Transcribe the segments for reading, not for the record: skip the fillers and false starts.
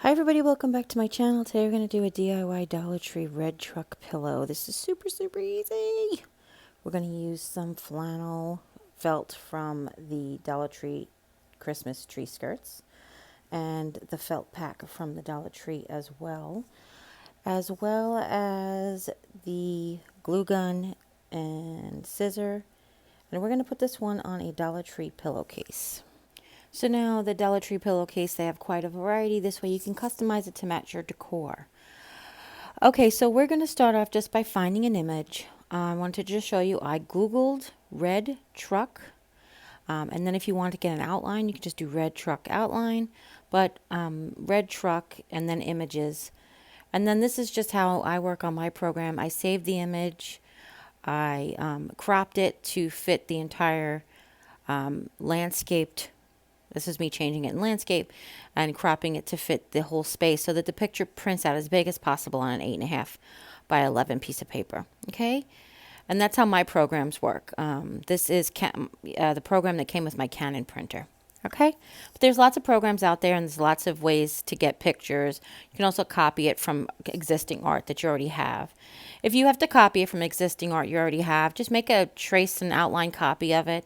Hi everybody, welcome back to my channel. Today we're going to do a DIY Dollar Tree red truck pillow. This is super easy. We're going to use some flannel felt from the Dollar Tree Christmas tree skirts and the felt pack from the Dollar Tree as well as the glue gun and scissor. And we're going to put this one on a Dollar Tree pillowcase. So now the Dollar Tree pillowcase, they have quite a variety. This way you can customize it to match your decor. Okay, so we're going to start off just by finding an image. I want to just show you, I Googled red truck. And then if you want to get an outline, you can just do red truck outline. But red truck and then images. And then this is just how I work on my program. I saved the image. I cropped it to fit the entire landscaped. This is me changing it in landscape and cropping it to fit the whole space so that the picture prints out as big as possible on an 8.5 by 11 piece of paper. Okay, and that's how my programs work. This is the program that came with my Canon printer. Okay, but there's lots of programs out there and there's lots of ways to get pictures. You can also copy it from existing art that you already have. If you have to copy it from existing art you already have, just make a trace and outline copy of it.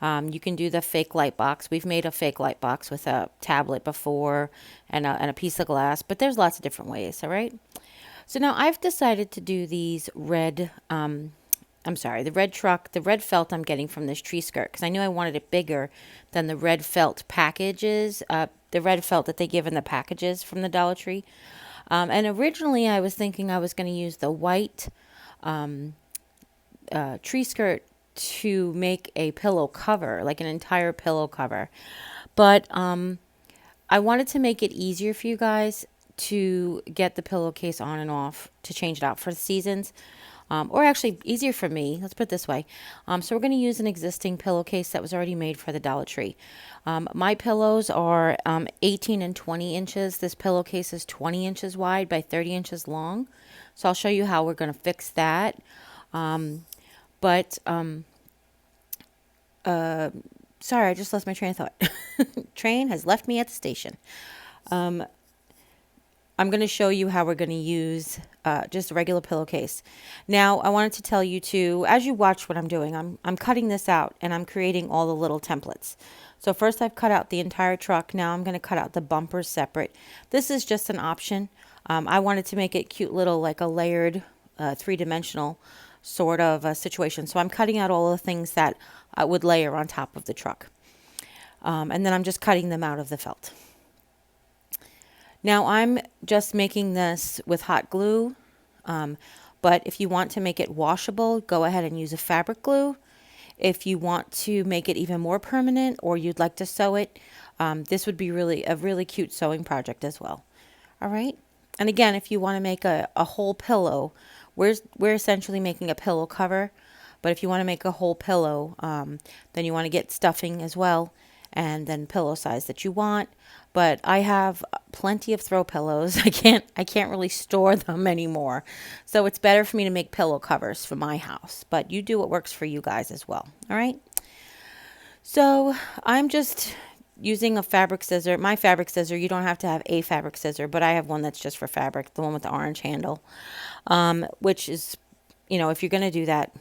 You can do the fake light box. We've made a fake light box with a tablet before and a piece of glass, but there's lots of different ways, all right? So now I've decided to do these red, the red truck, the red felt I'm getting from this tree skirt because I knew I wanted it bigger than the red felt packages, the red felt that they give in the packages from the Dollar Tree. And originally I was thinking I was going to use the white tree skirt to make a pillow cover, like an entire pillow cover. But I wanted to make it easier for you guys to get the pillowcase on and off, to change it out for the seasons. Or actually easier for me, let's put it this way. So we're going to use an existing pillowcase that was already made for the Dollar Tree. My pillows are 18 and 20 inches. This pillowcase is 20 inches wide by 30 inches long. So I'll show you how we're going to fix that. Sorry, I just lost my train of thought. Train has left me at the station. I'm going to show you how we're going to use just a regular pillowcase. Now, I wanted to tell you too, as you watch what I'm doing, I'm cutting this out and I'm creating all the little templates. So first I've cut out the entire truck. Now I'm going to cut out the bumpers separate. This is just an option. I wanted to make it cute little, like a layered, three-dimensional sort of a situation. So I'm cutting out all the things that I would layer on top of the truck. And then I'm just cutting them out of the felt. Now I'm just making this with hot glue. But if you want to make it washable, go ahead and use a fabric glue. If you want to make it even more permanent or you'd like to sew it, this would be a really cute sewing project as well. All right. And again, if you want to make a whole pillow, we're essentially making a pillow cover, but if you want to make a whole pillow, then you want to get stuffing as well, and then pillow size that you want. But I have plenty of throw pillows. I can't really store them anymore, so it's better for me to make pillow covers for my house. But you do what works for you guys as well. All right. So I'm just using a fabric scissor. My fabric scissor, you don't have to have a fabric scissor, but I have one that's just for fabric, the one with the orange handle, which is, if you're going to do that,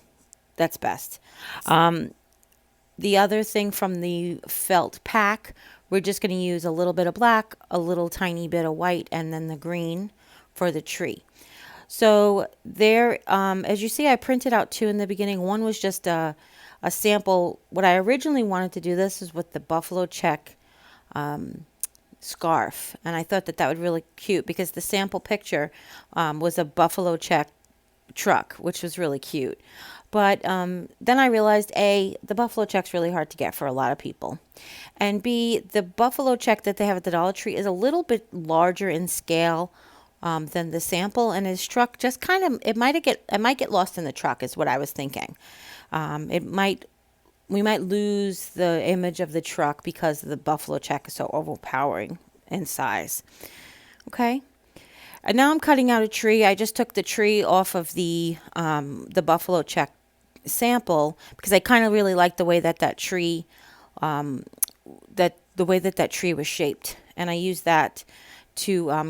that's best. The other thing from the felt pack, we're just going to use a little bit of black, a little tiny bit of white, and then the green for the tree. So there, as you see, I printed out two in the beginning. One was just a sample. What I originally wanted to do, this is with the buffalo check scarf, and I thought that would be really cute because the sample picture was a buffalo check truck, which was really cute. But then I realized, A, the buffalo check's really hard to get for a lot of people, and B, the buffalo check that they have at the Dollar Tree is a little bit larger in scale than the sample, and his truck just kind of, it might get lost in the truck is what I was thinking. We might lose the image of the truck because the buffalo check is so overpowering in size. Okay. And now I'm cutting out a tree. I just took the tree off of the buffalo check sample because I kind of really like the way that tree, the way that tree was shaped, and I used that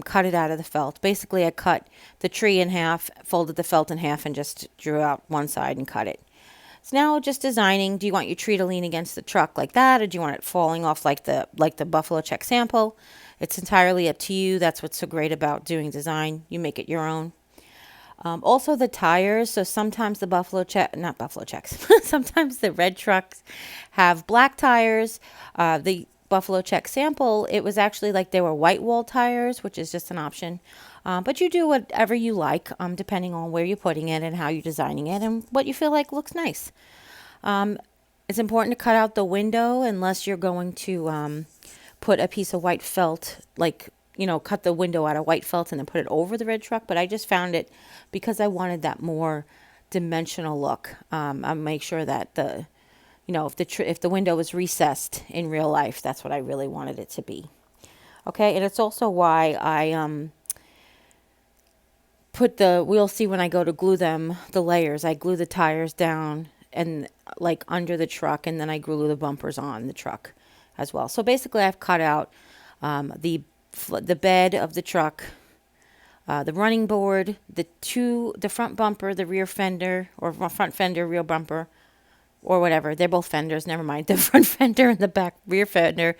cut it out of the felt. Basically, I cut the tree in half, folded the felt in half, and just drew out one side and cut it. So now just designing, do you want your tree to lean against the truck like that, or do you want it falling off like the buffalo check sample? It's entirely up to you. That's what's so great about doing design. You make it your own. Also the tires. So sometimes the not buffalo checks, sometimes the red trucks have black tires. The buffalo check sample, it was actually like they were white wall tires, which is just an option. But you do whatever you like, depending on where you're putting it and how you're designing it and what you feel like looks nice. It's important to cut out the window unless you're going to put a piece of white felt, like, cut the window out of white felt and then put it over the red truck. But I just found it because I wanted that more dimensional look. I make sure that if the window was recessed in real life, that's what I really wanted it to be. Okay, and it's also why I we'll see when I go to glue them, the layers. I glue the tires down and like under the truck, and then I glue the bumpers on the truck as well. So basically I've cut out the bed of the truck, the running board, the front bumper, the rear fender, or front fender, rear bumper, or whatever. They're both fenders, never mind. The front fender and the back rear fender.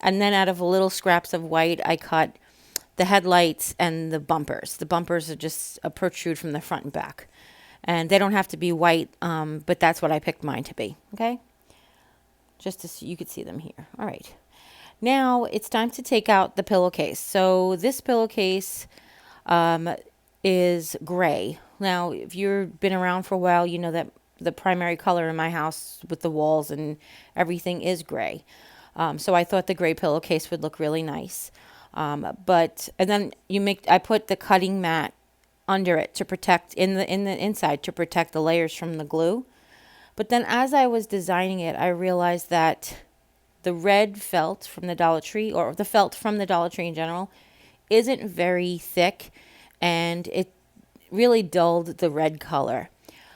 And then out of little scraps of white, I cut the headlights and the bumpers. The bumpers are just a protrude from the front and back. And they don't have to be white, but that's what I picked mine to be, okay? Just so you could see them here. All right. Now it's time to take out the pillowcase. So this pillowcase is gray. Now, if you've been around for a while, you know that the primary color in my house with the walls and everything is gray. So I thought the gray pillowcase would look really nice. And then I put the cutting mat under it to protect in the inside to protect the layers from the glue. But then as I was designing it, I realized that the red felt from the Dollar Tree, or the felt from the Dollar Tree in general, isn't very thick, and it really dulled the red color.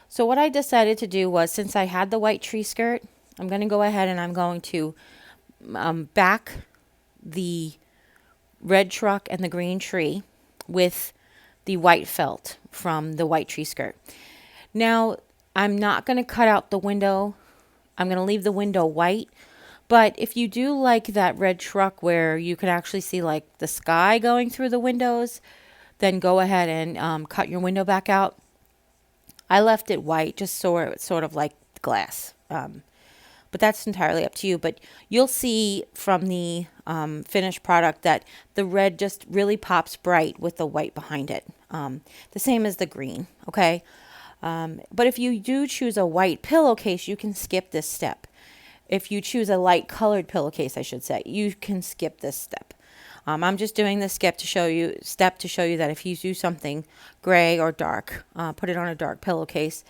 So what I decided to do was, since I had the white tree skirt, I'm going to go ahead and I'm going to back the red truck and the green tree with the white felt from the white tree skirt. Now, I'm not going to cut out the window. I'm going to leave the window white. But if you do like that red truck where you can actually see like the sky going through the windows, then go ahead and cut your window back out. I left it white just so it's sort of like glass. But that's entirely up to you. But you'll see from the finished product that the red just really pops bright with the white behind it. The same as the green, okay? But if you do choose a white pillowcase, you can skip this step. If you choose a light colored pillowcase, I should say, you can skip this step. I'm just doing this step to show you that if you do something gray or dark, put it on a dark pillowcase.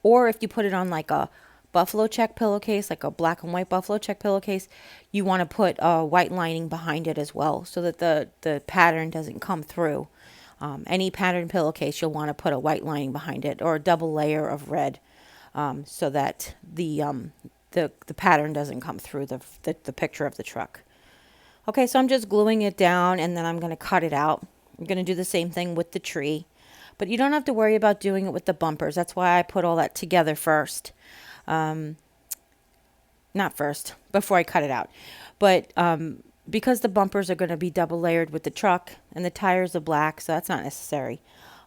Or if you put it on like a buffalo check pillowcase, like a black and white buffalo check pillowcase, you want to put a white lining behind it as well so that the pattern doesn't come through. Any pattern pillowcase, you'll want to put a white lining behind it or a double layer of red so that the pattern doesn't come through the picture of the truck. Okay, so I'm just gluing it down and then I'm going to cut it out. I'm going to do the same thing with the tree. But you don't have to worry about doing it with the bumpers. That's why I put all that together first. Not first, before I cut it out. But because the bumpers are going to be double layered with the truck and the tires are black, so that's not necessary.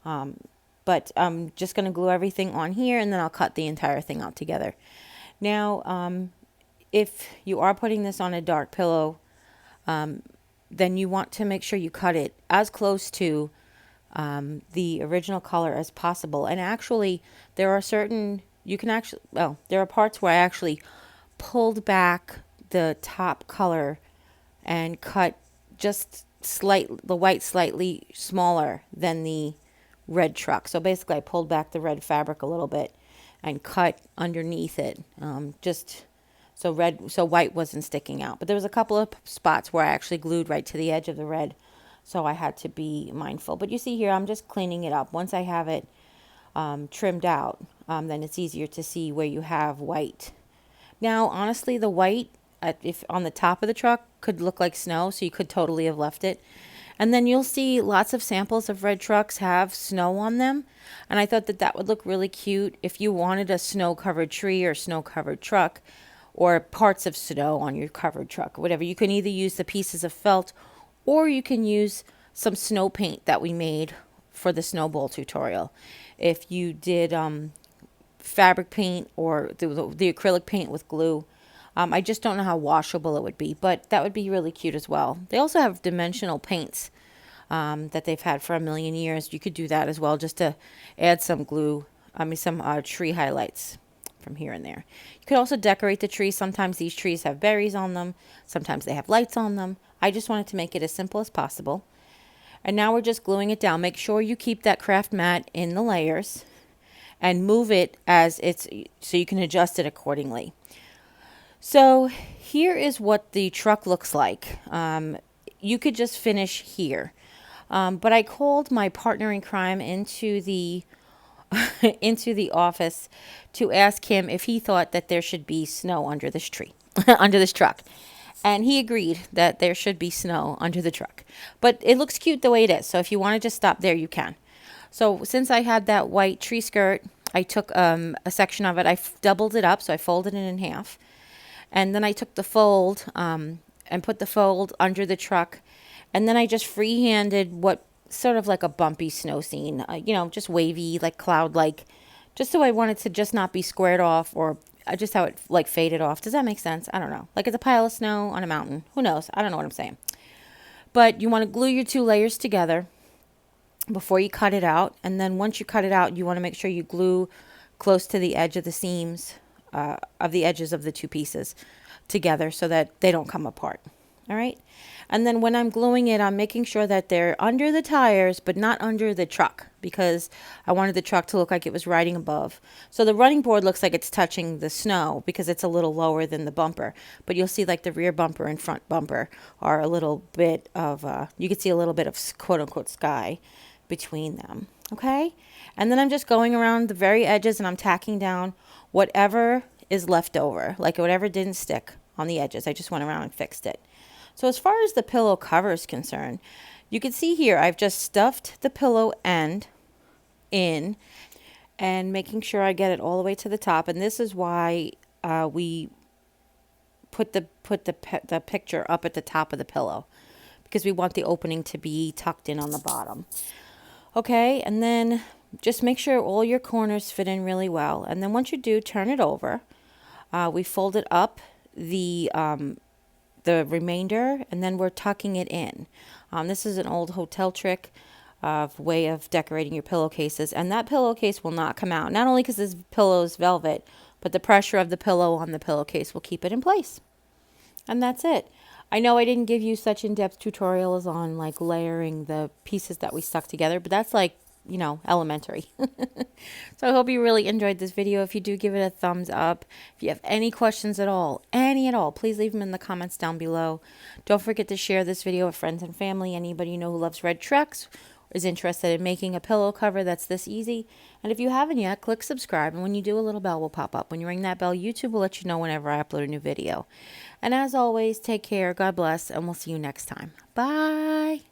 But I'm just going to glue everything on here and then I'll cut the entire thing out together. Now, if you are putting this on a dark pillow, then you want to make sure you cut it as close to the original color as possible. And actually, there are parts where I actually pulled back the top color and cut just the white slightly smaller than the red truck. So basically, I pulled back the red fabric a little bit and cut underneath it, just so white wasn't sticking out. But there was a couple of spots where I actually glued right to the edge of the red, so I had to be mindful. But you see here, I'm just cleaning it up. Once I have it trimmed out, then it's easier to see where you have white. Now, honestly, the white if on the top of the truck could look like snow, so you could totally have left it. And then you'll see lots of samples of red trucks have snow on them. And I thought that that would look really cute if you wanted a snow-covered tree or snow-covered truck or parts of snow on your covered truck, whatever. You can either use the pieces of felt or you can use some snow paint that we made for the snowball tutorial. If you did fabric paint or the acrylic paint with glue, I just don't know how washable it would be, but that would be really cute as well. They also have dimensional paints that they've had for a million years. You could do that as well, just to add some glue, some tree highlights from here and there. You could also decorate the tree. Sometimes these trees have berries on them. Sometimes they have lights on them. I just wanted to make it as simple as possible. And now we're just gluing it down. Make sure you keep that craft mat in the layers and move it as it's, so you can adjust it accordingly. So here is what the truck looks like. You could just finish here. But I called my partner in crime into the into the office to ask him if he thought that there should be snow under this tree, under this truck. And he agreed that there should be snow under the truck. But it looks cute the way it is. So if you want to just stop there, you can. So since I had that white tree skirt, I took a section of it. I doubled it up, so I folded it in half. And then I took the fold and put the fold under the truck. And then I just freehanded what sort of like a bumpy snow scene, just wavy, like cloud-like, just so I wanted to just not be squared off or just how it like faded off. Does that make sense? I don't know. Like it's a pile of snow on a mountain. Who knows? I don't know what I'm saying. But you want to glue your two layers together before you cut it out. And then once you cut it out, you want to make sure you glue close to the edge of the seams of the edges of the two pieces together so that they don't come apart. All right. And then when I'm gluing it, I'm making sure that they're under the tires, but not under the truck, because I wanted the truck to look like it was riding above. So the running board looks like it's touching the snow because it's a little lower than the bumper. But you'll see like the rear bumper and front bumper are a little bit of, you can see a little bit of quote unquote sky between them. Okay. And then I'm just going around the very edges and I'm tacking down whatever is left over, like whatever didn't stick on the edges. I just went around and fixed it. So as far as the pillow cover is concerned, you can see here I've just stuffed the pillow end in and making sure I get it all the way to the top. And this is why we put the picture up at the top of the pillow, because we want the opening to be tucked in on the bottom. Okay, and then just make sure all your corners fit in really well. And then once you do, turn it over. We fold it up the remainder, and then we're tucking it in. This is an old hotel trick of way of decorating your pillowcases, and that pillowcase will not come out, not only because this pillow is velvet, but the pressure of the pillow on the pillowcase will keep it in place. And that's it. I know I didn't give you such in-depth tutorials on like layering the pieces that we stuck together, but that's like, elementary. So I hope you really enjoyed this video. If you do, give it a thumbs up. If you have any questions at all, please leave them in the comments down below. Don't forget to share this video with friends and family, anybody you know who loves red trucks, is interested in making a pillow cover that's this easy. And if you haven't yet, click subscribe, and when you do, a little bell will pop up. When you ring that bell, YouTube will let you know whenever I upload a new video. And as always, take care, God bless, and we'll see you next time. Bye.